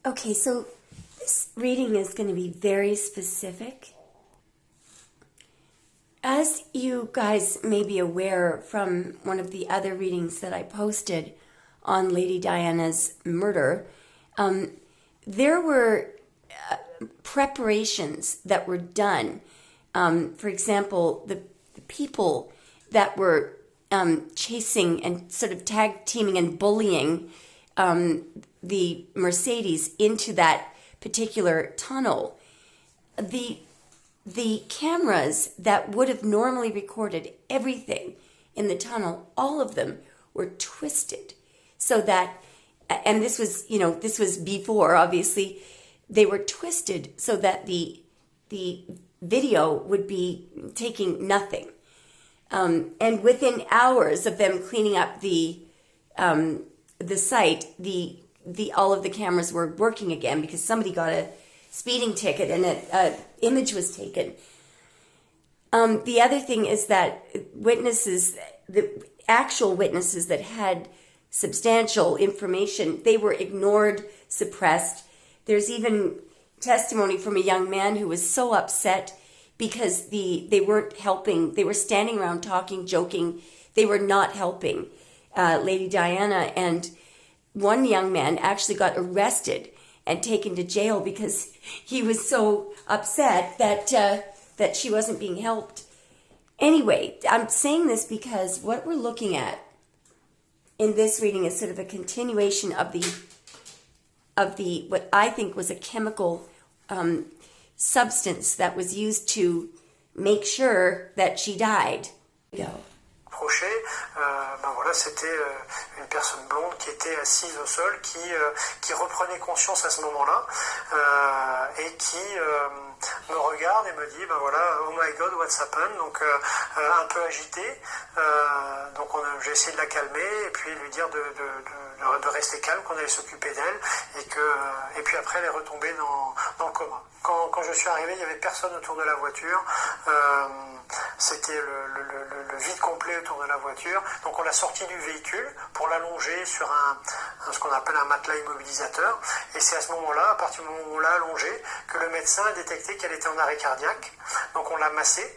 Okay, so this reading is going to be very specific. As you guys may be aware from one of the other readings that I posted on Lady Diana's murder, there were preparations that were done. For example, the people that were chasing and sort of tag teaming and bullying the Mercedes into that particular tunnel. The cameras that would have normally recorded everything in the tunnel, all of them were twisted so that, and this was before, obviously, they were twisted so that the video would be taking nothing. And within hours of them cleaning up the site, all of the cameras were working again because somebody got a speeding ticket and an image was taken. The other thing is that the actual witnesses that had substantial information, they were ignored, suppressed. There's even testimony from a young man who was so upset because they weren't helping. They were standing around talking, joking. They were not helping Lady Diana. And one young man actually got arrested and taken to jail because he was so upset that she wasn't being helped. Anyway, I'm saying this because what we're looking at in this reading is sort of a continuation of the what I think was a chemical substance that was used to make sure that she died. Go. Voilà, c'était une personne blonde qui était assise au sol, qui reprenait conscience à ce moment-là et qui me regarde et me dit, voilà, oh my God, what's happened, donc un peu agité, donc j'ai essayé de la calmer et puis lui dire de rester calme, qu'on allait s'occuper d'elle et puis après elle est retombée dans le coma. Quand je suis arrivé, il n'y avait personne autour de la voiture. C'était le vide complet autour de la voiture. Donc on l'a sortie du véhicule pour l'allonger sur ce qu'on appelle un matelas immobilisateur. Et c'est à ce moment-là, à partir du moment où on l'a allongée, que le médecin a détecté qu'elle était en arrêt cardiaque. Donc on l'a massée.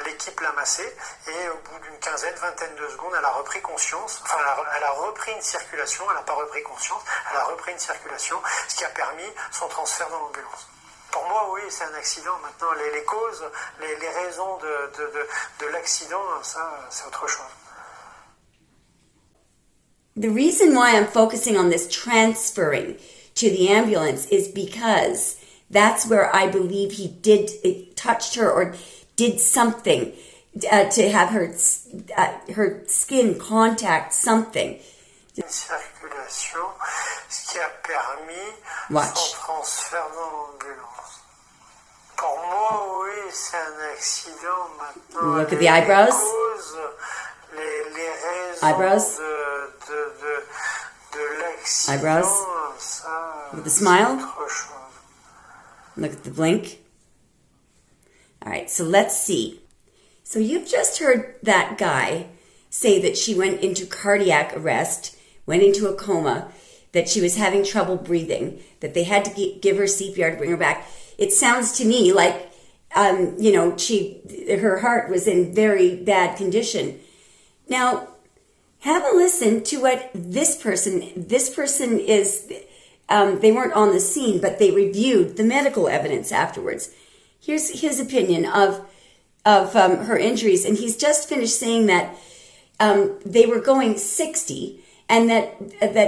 L'équipe l'a massée et au bout d'une vingtaine de secondes, elle a repris conscience, enfin elle a repris une circulation, elle n'a pas repris conscience, elle a repris une circulation, ce qui a permis son transfert dans l'ambulance. Pour moi, oui, c'est un accident. Maintenant, les causes, les raisons de l'accident, ça, c'est autre chose. The reason why I'm focusing on this transferring to the ambulance is because that's where I believe he touched her or did something to have her skin contact something. Une circulation, ce qui a permis son transfert dans l'ambulance. Pour moi, oui, c'est un accident maintenant. Look at the eyebrows. Les raisons eyebrows. de l'accident. Eyebrows. Ça, with the smile. Autre chose. Look at the blink. All right, so let's see. So you've just heard that guy say that she went into cardiac arrest, went into a coma, that she was having trouble breathing, that they had to give her CPR to bring her back. It sounds to me like, her heart was in very bad condition. Now, have a listen to what this person is, they weren't on the scene, but they reviewed the medical evidence afterwards. Here's his opinion of her injuries, and he's just finished saying that they were going 60, and that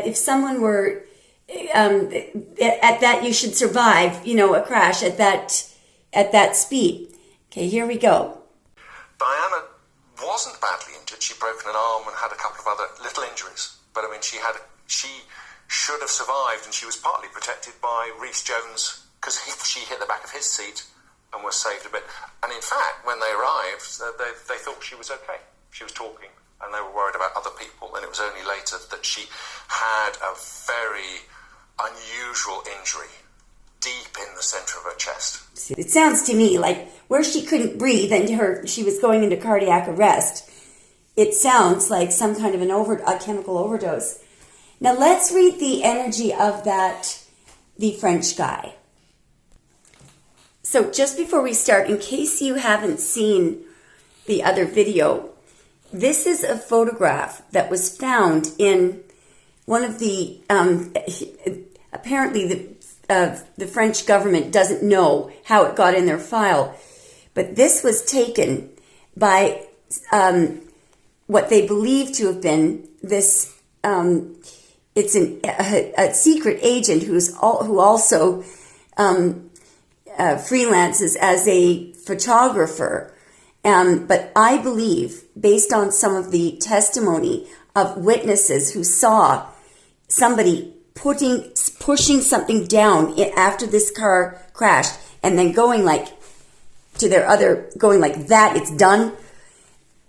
if someone were at that, you should survive, a crash at that speed. Okay, here we go. Diana wasn't badly injured. She'd broken an arm and had a couple of other little injuries, but I mean, she should have survived, and she was partly protected by Rhys Jones because she hit the back of his seat and was saved a bit. And in fact, when they arrived, they thought she was okay. She was talking, and they were worried about other people. And it was only later that she had a very unusual injury deep in the center of her chest. It sounds to me like where she couldn't breathe and she was going into cardiac arrest, it sounds like some kind of a chemical overdose. Now let's read the energy of that the French guy. So just before we start, in case you haven't seen the other video, this is a photograph that was found in one of the, apparently the French government doesn't know how it got in their file, but this was taken by what they believe to have been this, it's a secret agent who also freelances as a photographer. But I believe, based on some of the testimony of witnesses who saw somebody pushing something down after this car crashed and then going like that, it's done.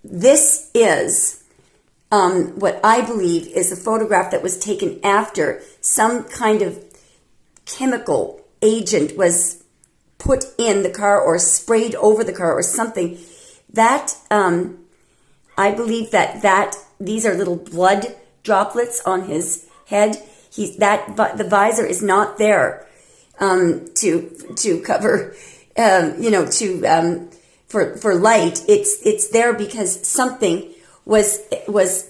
This is what I believe is a photograph that was taken after some kind of chemical agent was put in the car or sprayed over the car or something. That, I believe that these are little blood droplets on his head. The visor is not there, to cover, for light. It's there because something was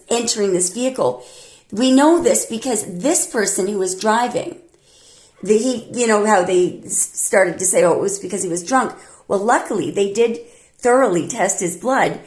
entering this vehicle. We know this because this person who was driving, how they started to say, oh, it was because he was drunk. Well, luckily they did thoroughly test his blood.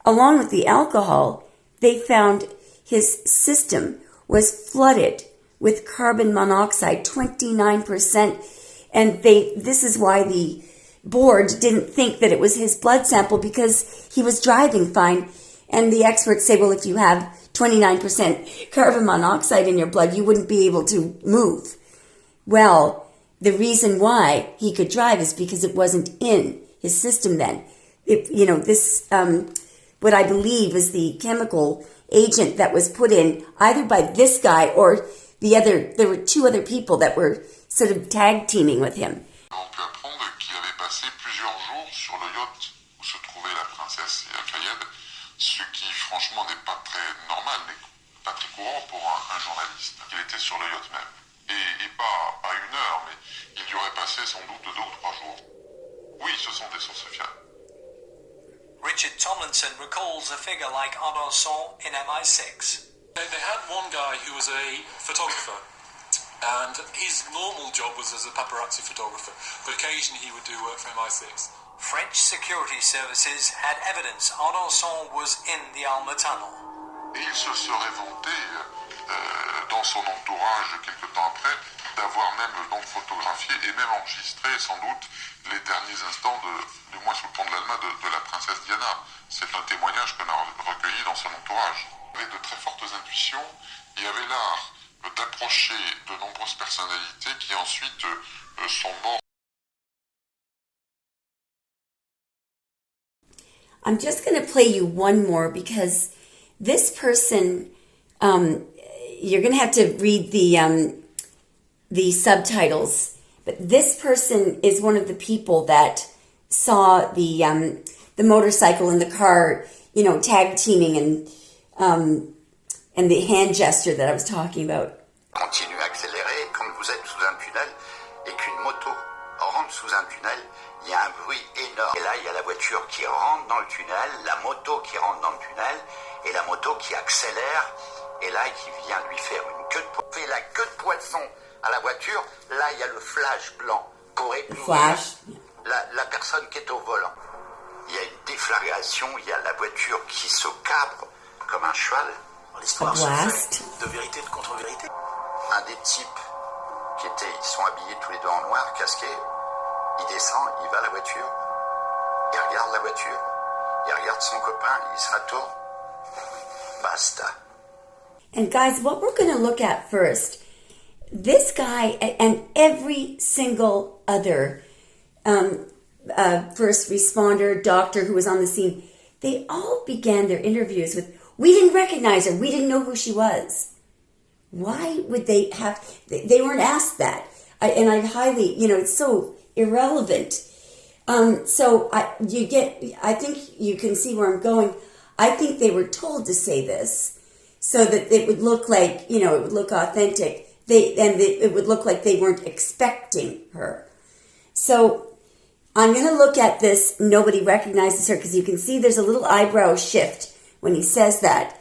Along with the alcohol, they found his system was flooded with carbon monoxide, 29%. And this is why the board didn't think that it was his blood sample, because he was driving fine. And the experts say, well, if you have 29% carbon monoxide in your blood, you wouldn't be able to move. Well, the reason why he could drive is because it wasn't in his system then. What I believe is the chemical agent that was put in either by this guy or there were two other people that were sort of tag teaming with him. On peut apprendre qu'il avait passé plusieurs jours sur le yacht où se trouvait la princesse et Al-Fayed, ce qui franchement n'est pas très normal, n'est pas très courant pour un journaliste. Il était sur le yacht même. Et pas une heure, mais il y aurait passé sans doute 2 ou 3 jours. Oui, ce sont des sources fiables. Richard Tomlinson recalls a figure like Ardosson in MI6. They had one guy who was a photographer, and his normal job was as a paparazzi photographer, but occasionally he would do work for MI6. French security services had evidence Ardosson was in the Alma tunnel. Et il se serait vanté, dans son entourage, quelque temps après, d'avoir même donc photographié et même enregistré sans doute les derniers instants, du moins sous le pont de l'Alma, de la princesse Diana. C'est un témoignage qu'on a recueilli dans son entourage. Il avait de très fortes intuitions, il avait l'art d'approcher de nombreuses personnalités qui ensuite sont mortes. I'm just going to play you one more because this person, you're going to have to read the subtitles, but this person is one of the people that saw the motorcycle and the car, tag teaming and the hand gesture that I was talking about. Continue à accélérer. Quand vous êtes sous un tunnel et qu'une moto rentre sous un tunnel, il y a un bruit énorme. Et là, il y a la voiture qui rentre dans le tunnel, la moto qui rentre dans le tunnel, et la moto qui accélère, et là, qui vient lui faire une queue de poisson. Fait la queue de poisson à la voiture, là, il y a le flash blanc pour éclairer la personne qui est au volant. Il y a une déflagration, il y a la voiture qui se cabre comme un cheval. L'histoire se fait de vérité, de contre-vérité. Un des types ils sont habillés tous les deux en noir, casqués, il descend, il va à la voiture, il regarde la voiture, il regarde son copain, il se retourne, basta. And guys, what we're going to look at first, this guy and every single other first responder, doctor who was on the scene, they all began their interviews with, we didn't recognize her, we didn't know who she was. Why would they have, they weren't asked that. I highly, it's so irrelevant. I think you can see where I'm going. I think they were told to say this so that it would look like, it would look authentic, it would look like they weren't expecting her. So I'm going to look at this. Nobody recognizes her, because you can see there's a little eyebrow shift when he says that.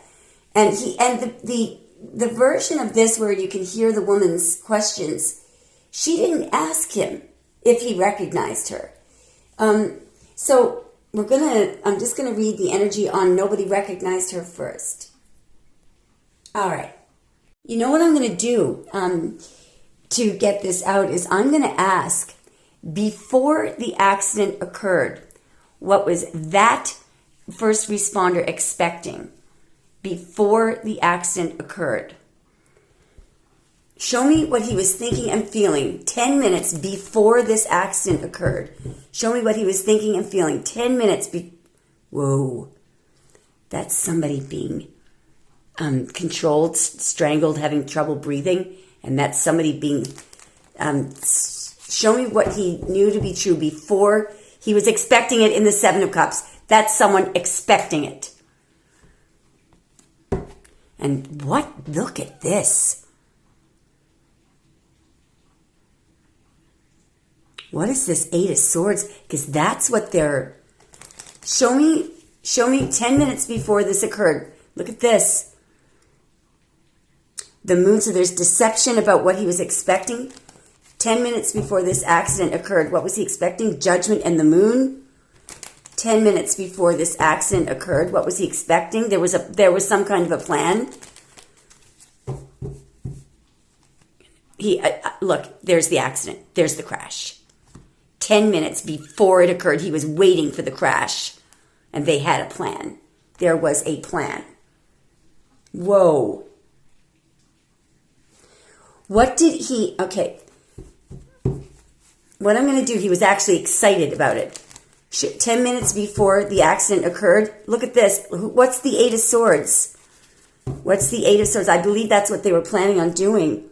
And the version of this where you can hear the woman's questions, she didn't ask him if he recognized her. So I'm just going to read the energy on nobody recognized her first. All right. You know what I'm going to do to get this out is I'm going to ask, before the accident occurred, what was that first responder expecting before the accident occurred? Show me what he was thinking and feeling 10 minutes before this accident occurred. Show me what he was thinking and feeling 10 minutes Whoa. That's somebody being controlled, strangled, having trouble breathing. And that's somebody being... show me what he knew to be true before he was expecting it in the Seven of Cups. That's someone expecting it. And what? Look at this. What is this Eight of Swords? Because that's what they're... Show me 10 minutes before this occurred. Look at this. The moon, so there's deception about what he was expecting. 10 minutes before this accident occurred, what was he expecting? Judgment and the moon. 10 minutes before this accident occurred, what was he expecting? There was some kind of a plan. Look, there's the accident. There's the crash. 10 minutes before it occurred, he was waiting for the crash. And they had a plan. There was a plan. Whoa. What did he... Okay. What I'm going to do, he was actually excited about it. 10 minutes before the accident occurred. Look at this. What's the Eight of Swords? What's the Eight of Swords? I believe that's what they were planning on doing.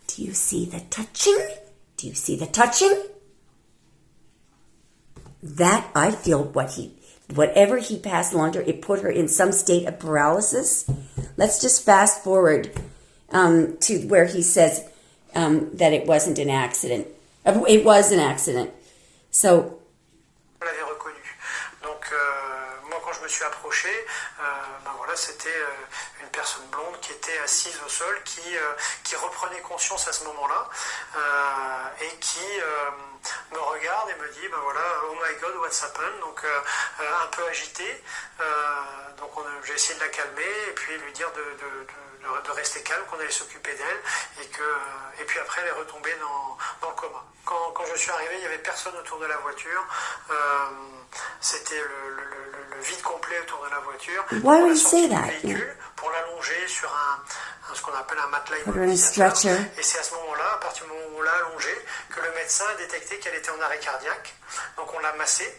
Do you see the touching? Do you see the touching? That, I feel whatever he passed along to her, it put her in some state of paralysis. Let's just fast forward to where he says that it wasn't an accident. It was an accident. So... On l'avait reconnu. Donc, moi, quand je me suis approché, voilà, c'était une personne blonde qui était assise au sol, qui reprenait conscience à ce moment-là, et qui me regarde et me dit, voilà, oh my God, what's happened? Donc, un peu agité. Donc, j'ai essayé de la calmer et puis lui dire de rester calme, qu'on allait s'occuper d'elle, et puis après, elle est retombée dans le coma. Quand je suis arrivé, il n'y avait personne autour de la voiture. C'était le vide complet autour de la voiture. Why would you say that? Véhicule pour l'allonger sur ce qu'on appelle un matelas immobilisateur. Et c'est à ce moment-là, à partir du moment où on l'a allongée, que le médecin a détecté qu'elle était en arrêt cardiaque. Donc on l'a massée.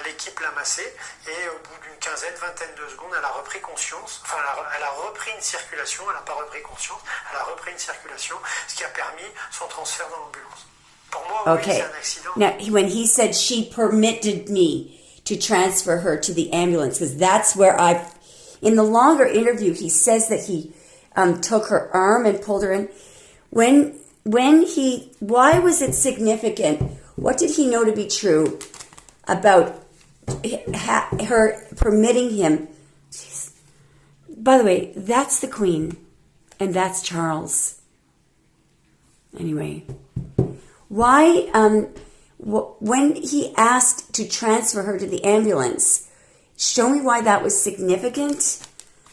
L'équipe l'a massée et au bout d'une vingtaine de secondes, elle a repris conscience. Enfin, elle a repris une circulation. Elle n'a pas repris conscience. Elle a repris une circulation, ce qui a permis son transfert dans l'ambulance. Pour moi, oui, c'est un accident. Now, when he said she permitted me to transfer her to the ambulance, because that's where in the longer interview, he says that he took her arm and pulled her in. Why was it significant? What did he know to be true about her permitting him? Jeez. By the way, that's the Queen, and that's Charles. Anyway, why, when he asked to transfer her to the ambulance, show me why that was significant.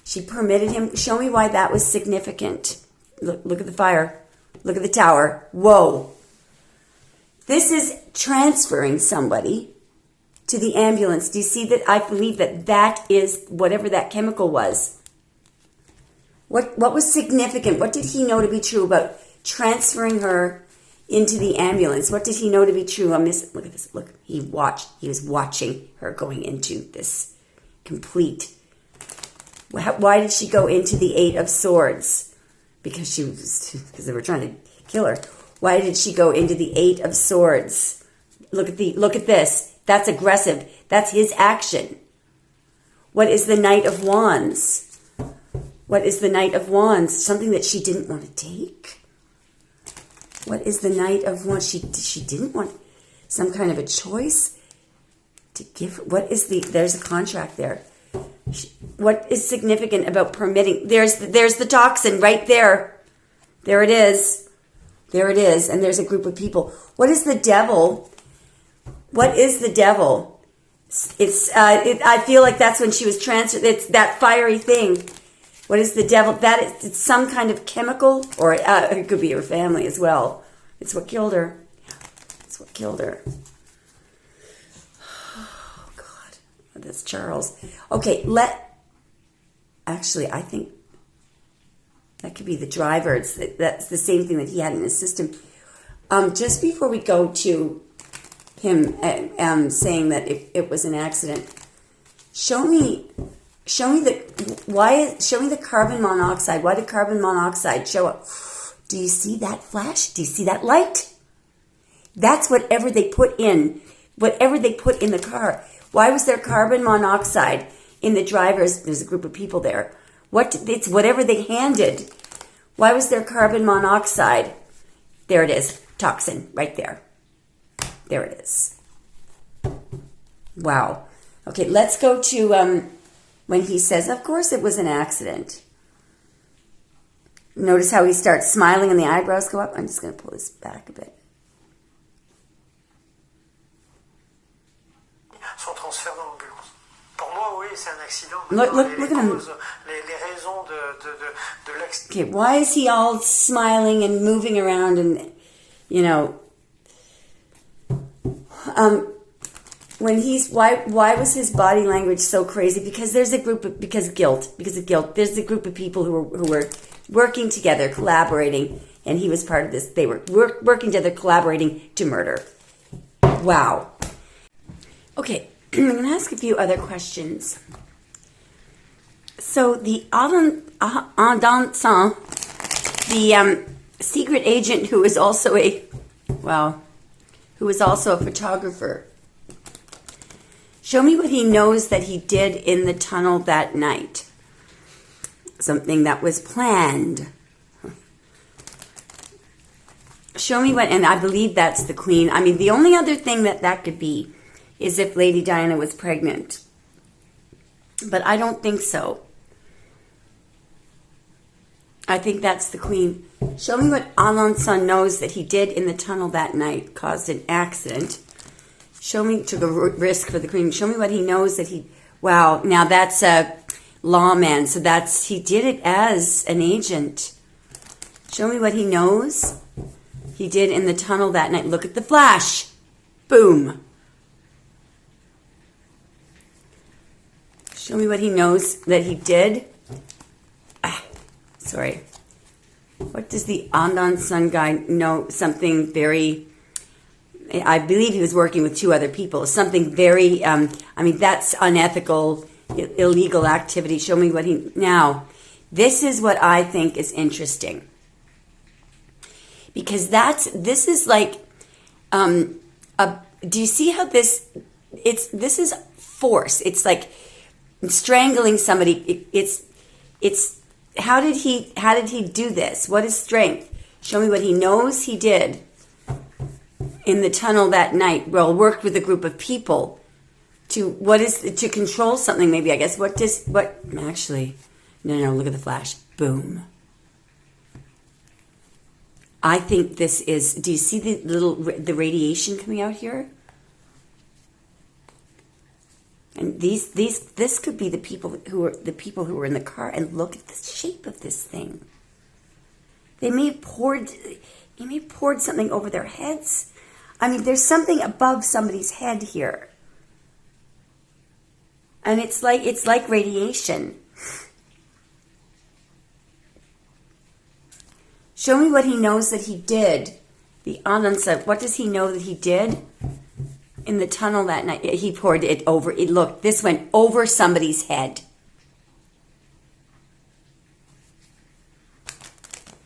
She permitted him. Show me why that was significant. Look at the fire. Look at the tower. Whoa. This is transferring somebody to the ambulance. Do you see that? I believe that is whatever that chemical was. What was significant? What did he know to be true about transferring her into the ambulance? What did he know to be true? Look at this. Look, he was watching her going into this complete. Why did she go into the Eight of Swords? Because they were trying to kill her. Why did she go into the Eight of Swords? Look at this. That's aggressive. That's his action. What is the Knight of Wands? What is the Knight of Wands? Something that she didn't want to take? What is the Knight of Wands? She didn't want some kind of a choice to give. What is there's a contract there. What is significant about permitting? There's the toxin right there. There it is. There it is. And there's a group of people. What is the devil? What is the devil? I feel like that's when she was transferred. It's that fiery thing. What is the devil? It's some kind of chemical, or it could be her family as well. It's what killed her. It's what killed her. Oh, God. That's Charles. Okay, actually, I think that could be the driver. That's the same thing that he had in his system. Just before we go to him saying that it was an accident, show me the carbon monoxide. Why did carbon monoxide show up? Do you see that flash? Do you see that light? That's whatever they put in the car. Why was there carbon monoxide in the driver's? There's a group of people there. It's whatever they handed. Why was there carbon monoxide? There it is. Toxin right there. There it is. Wow. Okay, let's go to when he says, of course it was an accident. Notice how he starts smiling and the eyebrows go up. I'm just going to pull this back a bit. Son transfert dans l'ambulance. Pour moi, oui, c'est un accident. Look at him. Les raisons de l'accident. Okay, why is he all smiling and moving around and, you know, why was his body language so crazy? Because there's a group of, because of guilt. There's a group of people who were working together, collaborating, and he was part of this. They were working together, collaborating to murder. Wow. Okay, I'm going to ask a few other questions. So the Adansan, the secret agent who is also a photographer. Show me what he knows that he did in the tunnel that night. Something that was planned. Show me what, and I believe that's the Queen. I mean, the only other thing that could be is if Lady Diana was pregnant. But I don't think so. I think that's the Queen. Show me what Alanson knows that he did in the tunnel that night, caused an accident. Show me, took a risk for the Queen. Show me what he knows that he, wow, now that's a lawman, so he did it as an agent. Show me what he knows he did in the tunnel that night. Look at the flash. Boom. Show me what he knows that he did. Sorry. What does the Andan Sun guy know? Something very, I believe he was working with two other people. Something very, that's unethical, illegal activity. Show me what now, this is what I think is interesting. Because this is like, do you see how this is force. It's like strangling somebody. It's how did he do this? What is strength? Show me what he knows he did in the tunnel that night. Well, worked with a group of people to control something. Maybe, I guess. Actually, no. Look at the flash. Boom. I think this is. Do you see the radiation coming out here? And this could be the people who were in the car. And look at the shape of this thing. They may have poured something over their heads. I mean, there's something above somebody's head here, and it's like radiation. Show me what he knows that he did. The Anansa, what does he know that he did in the tunnel that night? He poured it over. Look, this went over somebody's head.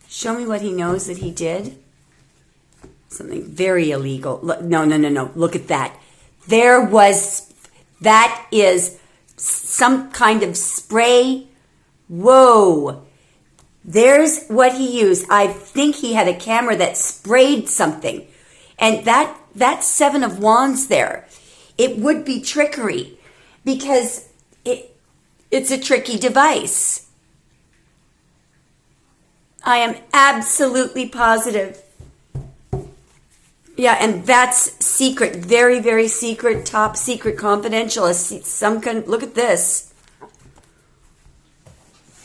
Show me what he knows that he did. Something very illegal. Look, no. Look at that. That is some kind of spray Whoa. There's what he used. I think he had a camera that sprayed something. And that 7 of Wands there, it would be trickery because it's a tricky device. I am absolutely positive. Yeah, and that's secret, very, very secret, top secret, confidential. Some kind. Look at this.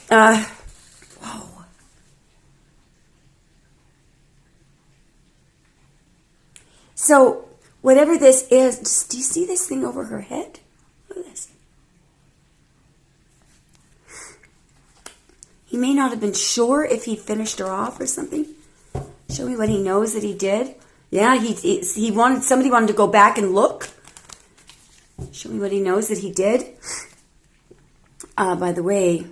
Whoa. So whatever this is, do you see this thing over her head? Look at this. He may not have been sure if he finished her off or something. Show me what he knows that he did. Yeah, somebody wanted to go back and look. Show me what he knows that he did. By the way,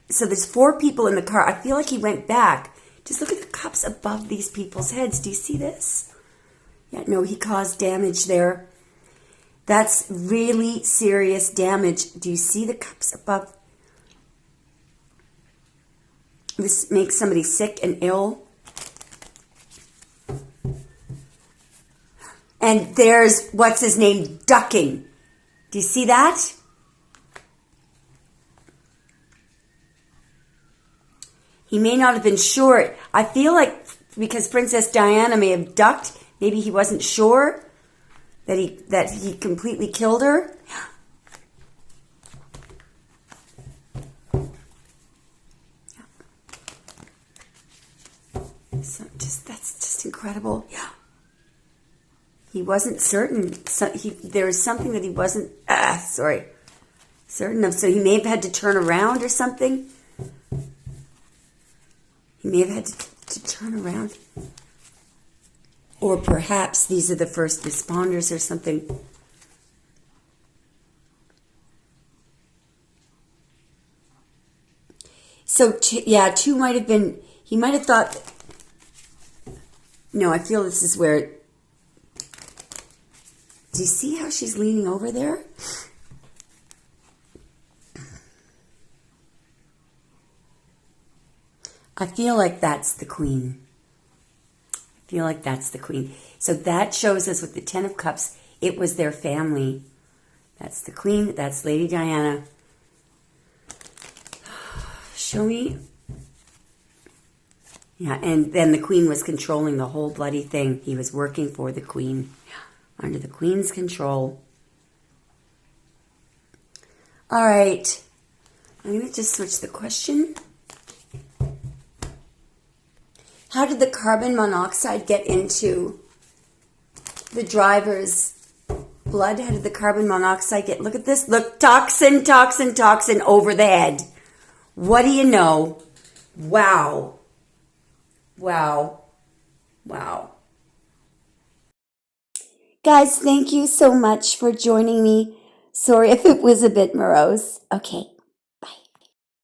so there's 4 people in the car. I feel like he went back. Just look at the cups above these people's heads. Do you see this? Yeah, no, he caused damage there. That's really serious damage. Do you see the cups above? This makes somebody sick and ill. And there's, what's his name, ducking. Do you see that? He may not have been sure. I feel like because Princess Diana may have ducked, maybe he wasn't sure that he completely killed her. So that's just incredible. Yeah. He wasn't certain. So there was something that he wasn't certain of. So he may have had to turn around or something. He may have had to turn around. Or perhaps these are the first responders or something. So, 2 might have been, he might have thought, no, I feel this is where, do you see how she's leaning over there? I feel like that's the Queen. I feel like that's the Queen. So that shows us with the 10 of Cups, it was their family. That's the Queen. That's Lady Diana. Show me. Yeah, and then the Queen was controlling the whole bloody thing. He was working for the Queen. Under the Queen's control. All right. I'm going to just switch the question. How did the carbon monoxide get into the driver's blood? How did the carbon monoxide get? Look at this. Look, toxin over the head. What do you know? Wow. Wow. Wow. Guys, thank you so much for joining me. Sorry if it was a bit morose. Okay.